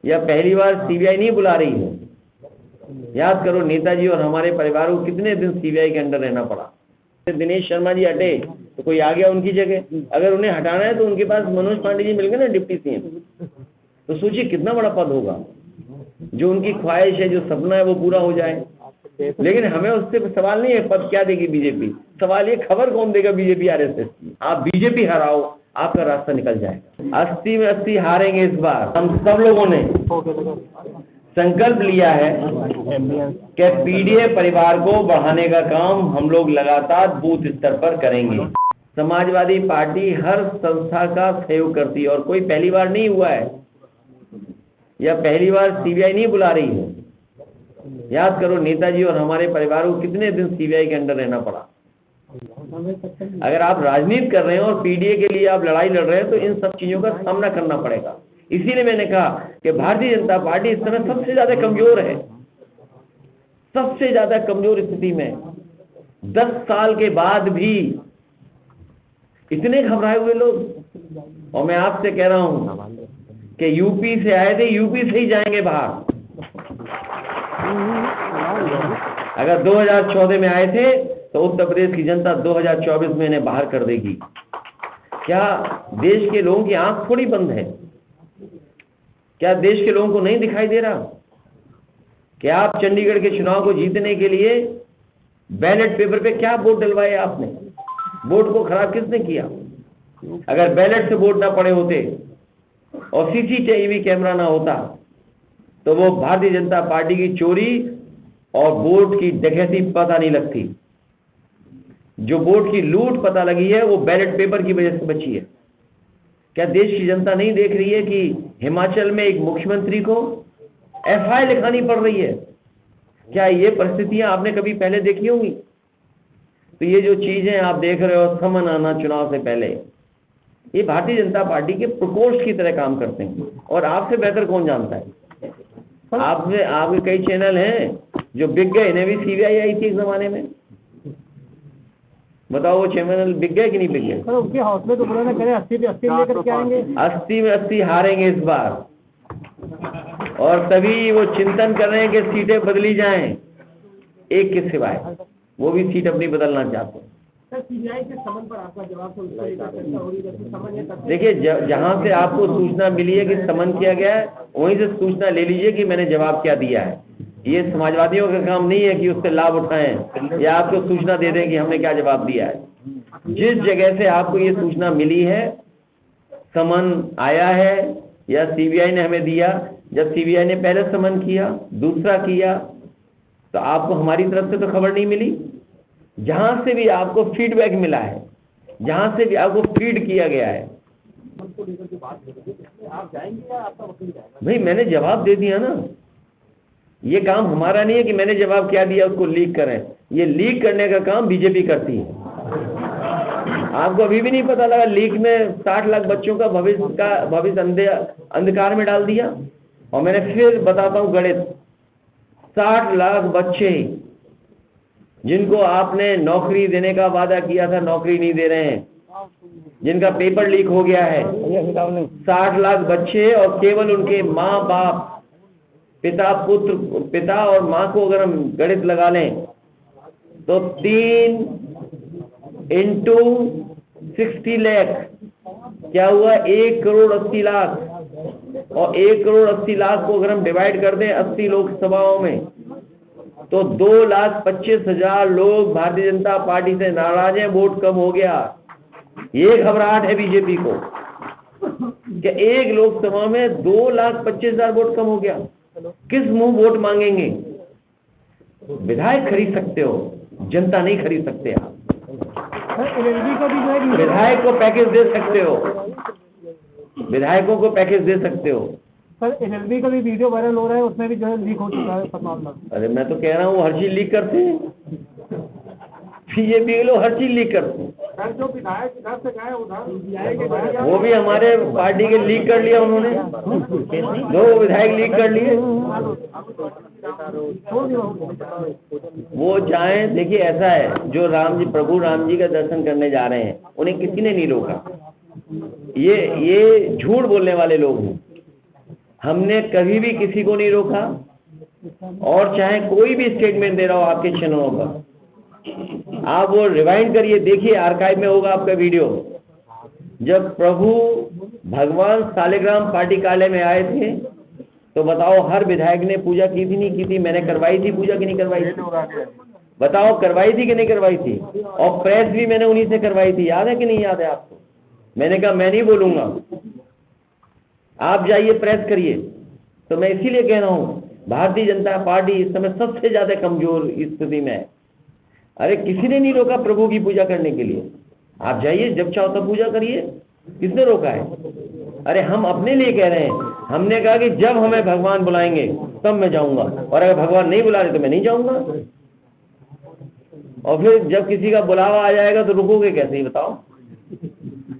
या पहली बार सीबीआई नहीं बुला रही है? याद करो, नेताजी और हमारे परिवार को कितने दिन सीबीआई के अंडर रहना पड़ा। दिनेश शर्मा जी हटे तो कोई आ गया उनकी जगह। अगर उन्हें हटाना है तो उनके पास मनोज पांडे जी मिल गए ना डिप्टी सीएम, तो सोचिए कितना बड़ा पद होगा। जो उनकी ख्वाहिश है, जो सपना है, वो पूरा हो जाए। लेकिन हमें उससे सवाल नहीं है पद क्या देगी बीजेपी, सवाल ये खबर कौन देगा बीजेपी आरएसएस की। आप बीजेपी हराओ, आपका रास्ता निकल जाएगा। 80 में 80 हारेंगे इस बार। हम सब लोगों ने संकल्प लिया है कि पीडीए परिवार को बढ़ाने का काम हम लोग लगातार बूथ स्तर पर करेंगे। समाजवादी पार्टी हर संस्था का सहयोग करती है और कोई पहली बार नहीं हुआ है या पहली बार सीबीआई नहीं बुला रही है। याद करो, नेताजी और हमारे परिवार को कितने दिन सीबीआई के अंडर रहना पड़ा। अगर आप राजनीति कर रहे हैं और पीडीए के लिए आप लड़ाई लड़ रहे हैं तो इन सब चीजों का सामना करना पड़ेगा। इसीलिए मैंने कहा कि भारतीय जनता पार्टी इस समय सबसे ज्यादा कमजोर है, सबसे ज्यादा कमजोर स्थिति में। 10 साल के बाद भी इतने घबराए हुए लोग। और मैं आपसे कह रहा हूं कि यूपी से आए थे, यूपी से ही जाएंगे बाहर। अगर 2014 में आए थे तो उत्तर प्रदेश की जनता 2024 में इन्हें बाहर कर देगी। क्या देश के लोगों की आंख थोड़ी बंद है? क्या देश के लोगों को नहीं दिखाई दे रहा कि आप चंडीगढ़ के चुनाव को जीतने के लिए बैलेट पेपर पे क्या वोट डलवाए आपने? वोट को खराब किसने किया? अगर बैलेट से वोट ना पड़े होते और सीसीटीवी कैमरा ना होता तो वो भारतीय जनता पार्टी की चोरी और वोट की डकैती पता नहीं लगती। जो वोट की लूट पता लगी है वो बैलेट पेपर की वजह से बची है। क्या देश की जनता नहीं देख रही है कि हिमाचल में एक मुख्यमंत्री को एफआईआर लिखानी पड़ रही है? क्या ये परिस्थितियां आपने कभी पहले देखी होंगी? तो ये जो चीजें आप देख रहे हो, समन आना चुनाव से पहले, ये भारतीय जनता पार्टी के प्रकोष्ठ की तरह काम करते हैं। और आपसे बेहतर कौन जानता है? आपके कई चैनल हैं जो बिक गए, इन्हें भी सीबीआई आई थी एक जमाने में। बताओ वो चैनल बिक गए कि नहीं बिक गए? उसके हौसले तो उन्होंने करे 80 लेकर के आएंगे। 80 में 80 हारेंगे इस बार। और तभी वो चिंतन कर रहे हैं कि सीटें बदली जाएं, एक के सिवाय। वो भी सीट अपनी बदलना चाहते हैं। सीबीआई के समन पर आपका जवाब देखिए, जहां से आपको सूचना मिली है कि समन किया गया है, वहीं से सूचना ले लीजिए कि मैंने जवाब क्या दिया है। ये समाजवादियों का काम नहीं है कि उससे लाभ उठाएं या आपको सूचना दे दें कि हमने क्या जवाब दिया है। जिस जगह से आपको ये सूचना मिली है, समन आया है या सीबीआई ने हमें दिया, जब सीबीआई ने पहले समन किया, दूसरा किया, तो आपको हमारी तरफ से तो खबर नहीं मिली। जहां से भी आपको फीडबैक मिला है, जहां से भी आपको फीड किया गया है, भाई मैंने जवाब दे दिया ना। ये काम हमारा नहीं है कि मैंने जवाब क्या दिया उसको लीक करें। ये लीक करने का काम बीजेपी करती है। आपको अभी भी नहीं पता लगा लीक में 60 लाख बच्चों का भविष्य अंधकार में डाल दिया। और मैंने फिर बताता हूँ गणित, 60 लाख बच्चे जिनको आपने नौकरी देने का वादा किया था, नौकरी नहीं दे रहे हैं, जिनका पेपर लीक हो गया है। 60 लाख बच्चे और केवल उनके माँ बाप, पिता और माँ को अगर हम गणित लगा लें तो 3 × 60 लाख क्या हुआ? 1 करोड़ 80 लाख। और 1 करोड़ 80 लाख को अगर हम डिवाइड कर दें 80 लोकसभाओं में तो 2,25,000 लोग भारतीय जनता पार्टी से नाराज हैं। वोट कम हो गया। ये घबराहट है बीजेपी को कि एक लोकसभा में 2,25,000 वोट कम हो गया। किस मुंह वोट मांगेंगे? विधायक खरीद सकते हो, जनता नहीं खरीद सकते। आप विधायक को पैकेज दे सकते हो, विधायकों को पैकेज दे सकते हो। सर एलएलबी का भी वीडियो वायरल हो रहा है, उसमें भी जो है लीक हो चुका है सब मामला। अरे मैं तो कह रहा हूँ हर चीज लीक करते हैं, बीजेपी के लोग हर चीज लीक करते हैं। सर जो विधायक इधर से गए उधर वो भी हमारे पार्टी के लीक कर लिया उन्होंने, 2 विधायक लीक कर लिए। वो चाहें, देखिए ऐसा है, जो प्रभु राम जी का दर्शन करने जा रहे हैं उन्हें किसी ने नहीं रोका। ये झूठ बोलने वाले लोग हैं। हमने कभी भी किसी को नहीं रोका, और चाहे कोई भी स्टेटमेंट दे रहा हो आपके चैनलों पर, आप वो रिवाइंड करिए, देखिए, आर्काइव में होगा आपका वीडियो। जब प्रभु भगवान सालिग्राम पार्टी कार्यालय में आए थे तो बताओ, हर विधायक ने पूजा की थी नहीं की थी? मैंने करवाई थी पूजा कि नहीं करवाई थी? बताओ, करवाई थी कि नहीं करवाई थी? और प्रेस भी मैंने उन्हीं से करवाई थी, याद है कि नहीं याद है आपको? मैंने कहा मैं नहीं बोलूंगा, आप जाइए प्रेस करिए। तो मैं इसीलिए कह रहा हूँ, भारतीय जनता पार्टी इस समय सबसे ज्यादा कमजोर स्थिति में है। अरे किसी ने नहीं रोका प्रभु की पूजा करने के लिए, आप जाइए, जब चाहो तब पूजा करिए, किसने रोका है? अरे हम अपने लिए कह रहे हैं, हमने कहा कि जब हमें भगवान बुलाएंगे तब मैं जाऊंगा, और अगर भगवान नहीं बुला रहे तो मैं नहीं जाऊंगा। और फिर जब किसी का बुलावा आ जाएगा तो रुकोगे कैसे, ही बताओ?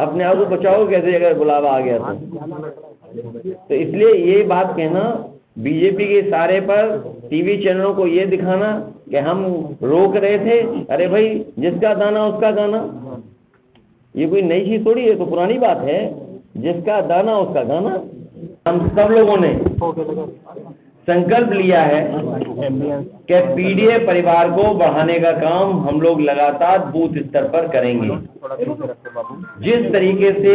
अपने आप को बचाओगे कैसे अगर बुलावा आ गया तो इसलिए ये बात कहना, बीजेपी के इशारे पर टीवी चैनलों को ये दिखाना कि हम रोक रहे थे, अरे भाई जिसका दाना उसका गाना, ये कोई नई चीज थोड़ी है, तो पुरानी बात है, जिसका दाना उसका गाना। हम सब लोगों ने संकल्प लिया है कि पीडीए परिवार को बढ़ाने का काम हम लोग लगातार बूथ स्तर पर करेंगे। जिस तरीके से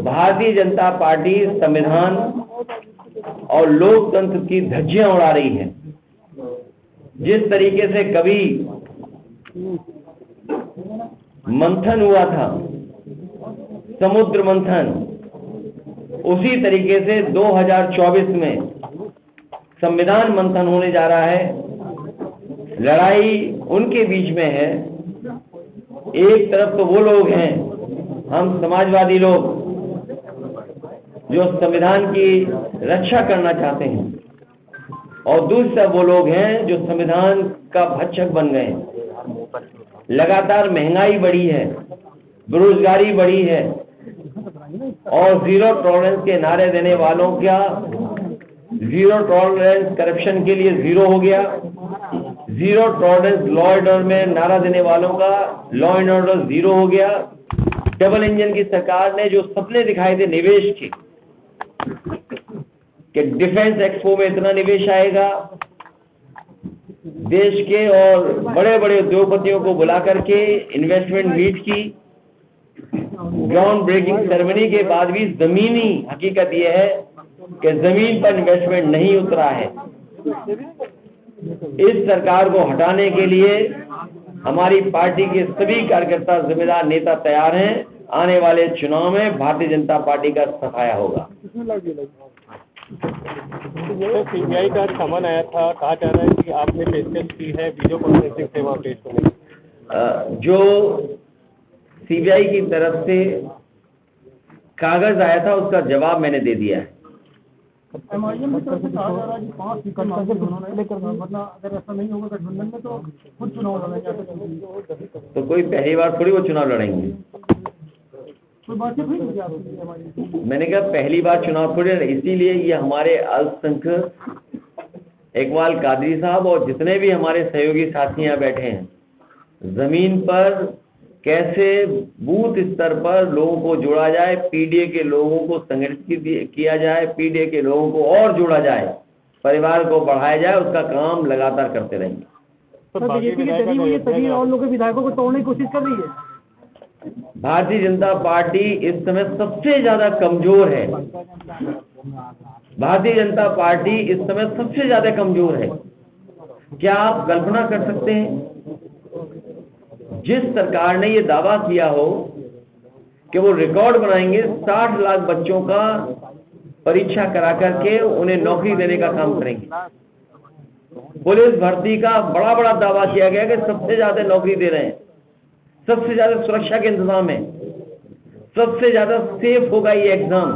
भारतीय जनता पार्टी संविधान और लोकतंत्र की धज्जियां उड़ा रही है, जिस तरीके से कभी मंथन हुआ था, समुद्र मंथन, उसी तरीके से 2024 में संविधान मंथन होने जा रहा है। लड़ाई उनके बीच में है, एक तरफ तो वो लोग हैं, हम समाजवादी लोग, जो संविधान की रक्षा करना चाहते हैं, और दूसरी तरफ वो लोग हैं जो संविधान का भक्षक बन गए हैं। लगातार महंगाई बढ़ी है, बेरोजगारी बढ़ी है, और जीरो टॉलरेंस के नारे देने वालों का जीरो टॉलरेंस करप्शन के लिए जीरो हो गया, zero tolerance law and order में नारा देने वालों का लॉ एंड ऑर्डर जीरो हो गया। डबल इंजन की सरकार ने जो सपने दिखाए थे निवेश के, कि डिफेंस एक्सपो में इतना निवेश आएगा, देश के और बड़े बड़े उद्योगपतियों को बुला करके इन्वेस्टमेंट मीट की, ग्राउंड ब्रेकिंग सेरेमनी के बाद भी जमीनी हकीकत यह है कि जमीन पर इन्वेस्टमेंट नहीं उतरा है। इस सरकार को हटाने के लिए हमारी पार्टी के सभी कार्यकर्ता, जिम्मेदार नेता तैयार हैं। आने वाले चुनाव में भारतीय जनता पार्टी का सफाया होगा। सीबीआई का समन आया था, कहा जा रहा है कि आपने पेशकश की है वीडियो कॉन्फ्रेंसिंग सेवा पेश करने। जो सीबीआई की तरफ से कागज आया था उसका जवाब मैंने दे दिया है। MIM की तरफ से कहा जा रहा है कि 5 सीटें मांगे उन्होंने, वरना अगर ऐसा नहीं होगा गठबंधन में तो खुद चुनाव लड़ेंगे। तो कोई पहली बार थोड़ी वो चुनाव लड़ेंगे। कोई बातचीत हुई थी आपकी? मैंने कहा पहली बार चुनाव थोड़ी, इसीलिए ये हमारे अल्पसंख्यक इकबाल कादरी साहब और जितने भी हमारे सहयोगी साथी यहाँ बैठे हैं, जमीन पर कैसे बूथ स्तर पर लोगों को जोड़ा जाए, पीडीए के लोगों को संगठित किया जाए, पीडीए के लोगों को और जोड़ा जाए, परिवार को बढ़ाया जाए, उसका काम लगातार करते रहेंगे। तो बीजेपी की डरी हुई है, सभी और लोग के विधायकों को तोड़ने की कोशिश कर रही है। भारतीय जनता पार्टी इस समय सबसे ज्यादा कमजोर है। भारतीय जनता पार्टी इस समय सबसे ज्यादा कमजोर है। क्या आप कल्पना कर सकते हैं, जिस सरकार ने ये दावा किया हो कि वो रिकॉर्ड बनाएंगे, 60 लाख बच्चों का परीक्षा करा करके उन्हें नौकरी देने का काम करेंगे। पुलिस भर्ती का बड़ा बड़ा दावा किया गया कि सबसे ज्यादा नौकरी दे रहे हैं, सबसे ज्यादा सुरक्षा के इंतजाम है, सबसे ज्यादा सेफ होगा ये एग्जाम।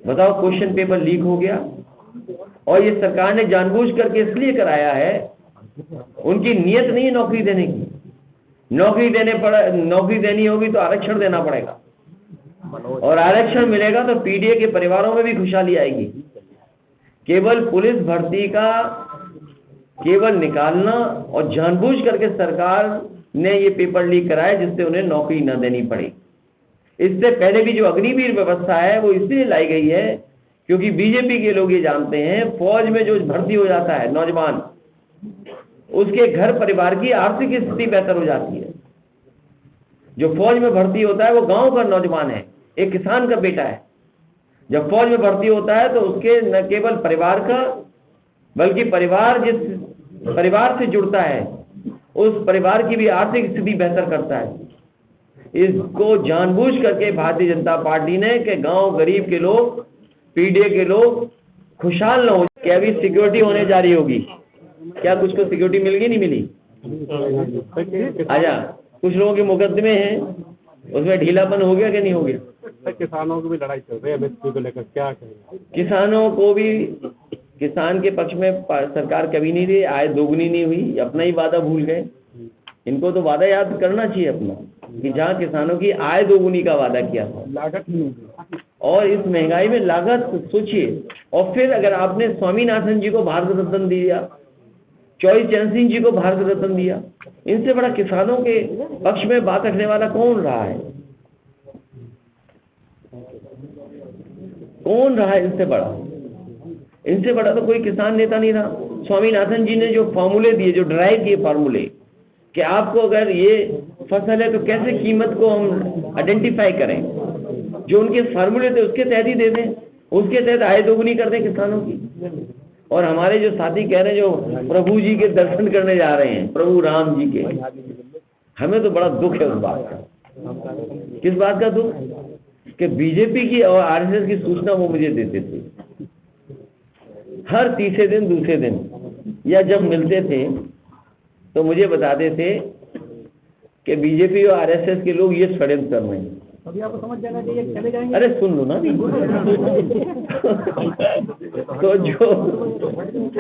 बताओ, क्वेश्चन पेपर लीक हो गया, और ये सरकार ने जानबूझ करके इसलिए कराया है, उनकी नीयत नहीं है नौकरी देने की। नौकरी देनी होगी तो आरक्षण देना पड़ेगा, और आरक्षण मिलेगा तो पीडीए के परिवारों में भी खुशहाली आएगी। केवल पुलिस भर्ती का केवल निकालना, और जानबूझ करके सरकार ने ये पेपर लीक कराया जिससे उन्हें नौकरी न देनी पड़ी। इससे पहले भी जो अग्निवीर व्यवस्था है वो इसलिए लाई गई है क्योंकि बीजेपी के लोग ये जानते हैं फौज में जो भर्ती हो जाता है नौजवान, उसके घर परिवार की आर्थिक स्थिति बेहतर हो जाती है। जो फौज में भर्ती होता है वो गांव का नौजवान है, एक किसान का बेटा है। जब फौज में भर्ती होता है तो उसके न केवल परिवार का बल्कि परिवार जिस परिवार से जुड़ता है उस परिवार की भी आर्थिक स्थिति बेहतर करता है। इसको जानबूझ करके भारतीय जनता पार्टी ने कि गांव गरीब के लोग, पीडीए के लोग खुशहाल न हो। क्या अभी सिक्योरिटी होने जा रही होगी? क्या कुछ को सिक्योरिटी मिल गई? नहीं मिली? आजा, कुछ लोगों के मुकदमे हैं, उसमें ढीलापन हो गया कि नहीं हो गया? किसानों की भी लड़ाई चल रही है एमएसपी को लेकर, क्या कहेंगे? किसानों को भी, किसान के पक्ष में सरकार कभी नहीं रही, आय दोगुनी नहीं हुई, अपना ही वादा भूल गए। इनको तो वादा याद करना चाहिए अपना, कि जहाँ किसानों की आय दोगुनी का वादा किया था, लागत नहीं होगी। और इस महंगाई में लागत सोचिए। और फिर अगर आपने स्वामीनाथन जी को भारत रत्न दिया, चौधरी चरण सिंह जी को भारत रत्न दिया, इनसे बड़ा किसानों के पक्ष में बात रखने वाला कौन रहा है? कौन रहा है इनसे बड़ा? इनसे बड़ा तो कोई किसान नेता नहीं रहा। स्वामीनाथन जी ने जो फॉर्मूले दिए, जो ड्राइव किए फॉर्मूले, कि आपको अगर ये फसल है तो कैसे कीमत को हम आइडेंटिफाई करें, जो उनके फार्मूले थे उसके तहत ही दे दें, उसके तहत आय दोगुनी कर दें किसानों की। और हमारे जो साथी कह रहे हैं जो प्रभु जी के दर्शन करने जा रहे हैं, प्रभु राम जी के, हमें तो बड़ा दुख है उस बात का। किस बात का दुख? कि बीजेपी की और आरएसएस की सूचना वो मुझे देते थे हर तीसरे दिन दूसरे दिन, या जब मिलते थे तो मुझे बताते थे कि बीजेपी और आरएसएस के लोग ये षड्यंत्र कर रहे हैं। अभी आपको समझ जाना चाहिए, चले जाएंगे। अरे सुन लो ना तो जो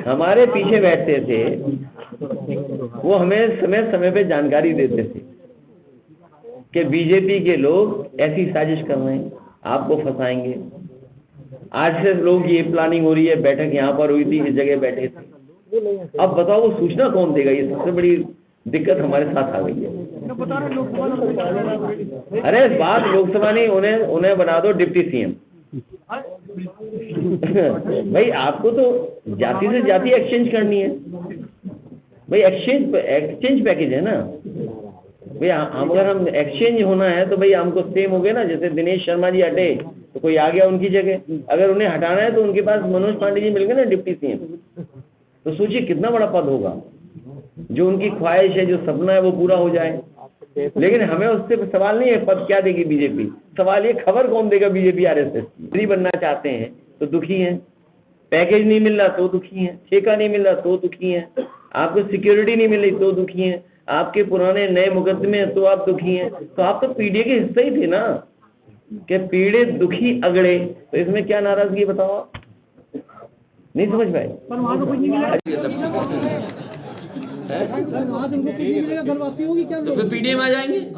हमारे पीछे बैठते थे वो हमें समय समय पे जानकारी देते थे कि बीजेपी के लोग ऐसी साजिश कर रहे हैं, आपको फंसाएंगे। आरएसएस लोग ये प्लानिंग हो रही है, बैठक यहाँ पर हुई थी, इस जगह बैठे थे। अब बताओ वो सूचना कौन देगा? ये सबसे बड़ी दिक्कत हमारे साथ आ गई है। अरे बात लोकसभा नहीं, उन्हें बना दो डिप्टी सीएम। भाई आपको तो जाति से जाति एक्सचेंज करनी है भाई, एक्सचेंज पैकेज है ना भाई। अगर हम एक्सचेंज होना है तो भाई हमको सेम हो गया ना। जैसे दिनेश शर्मा जी हटे तो कोई आ गया उनकी जगह, अगर उन्हें हटाना है तो उनके पास मनोज पांडे जी मिल गए ना डिप्टी सीएम। तो सोचिए कितना बड़ा पद होगा, जो उनकी ख्वाहिश है, जो सपना है वो पूरा हो जाए। लेकिन हमें उससे सवाल नहीं है पद क्या देगी बीजेपी, सवाल ये खबर कौन देगा बीजेपी आरएसएस की। फ्री बनना चाहते हैं तो दुखी हैं, पैकेज नहीं मिल रहा तो दुखी हैं, ठेका नहीं मिल रहा तो दुखी हैं, आपको सिक्योरिटी नहीं मिल रही तो दुखी हैं, आपके पुराने नए मुकदमे हैं तो आप दुखी हैं। तो आप तो पीडीए के हिस्से ही थे ना, कि पीड़ित दुखी अगड़े। तो इसमें क्या नाराजगी बताओ आप? नहीं समझ पाए? पर वहाँ तो कुछ नहीं मिला। सर वहाँ से उनको कुछ नहीं मिलेगा, घर वापसी होगी क्या? तो फिर पीडीए में आ जाएंगे तो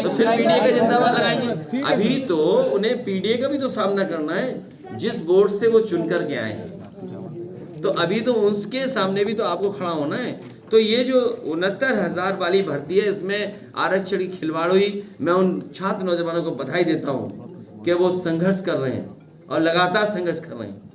फिर पीडीए का जिंदाबाद लगाएंगे। अभी तो उन्हें पीडीए का भी तो सामना करना है, जिस बोर्ड से वो चुन कर के आए हैं। तो अभी तो उसके सामने भी तो आपको खड़ा होना है। तो ये जो 69,000 वाली भर्ती है, इसमें आरक्षण की खिलवाड़ हुई। मैं उन छात्र नौजवानों को बधाई देता हूँ कि वो संघर्ष कर रहे हैं और लगातार संघर्ष कर रहे हैं।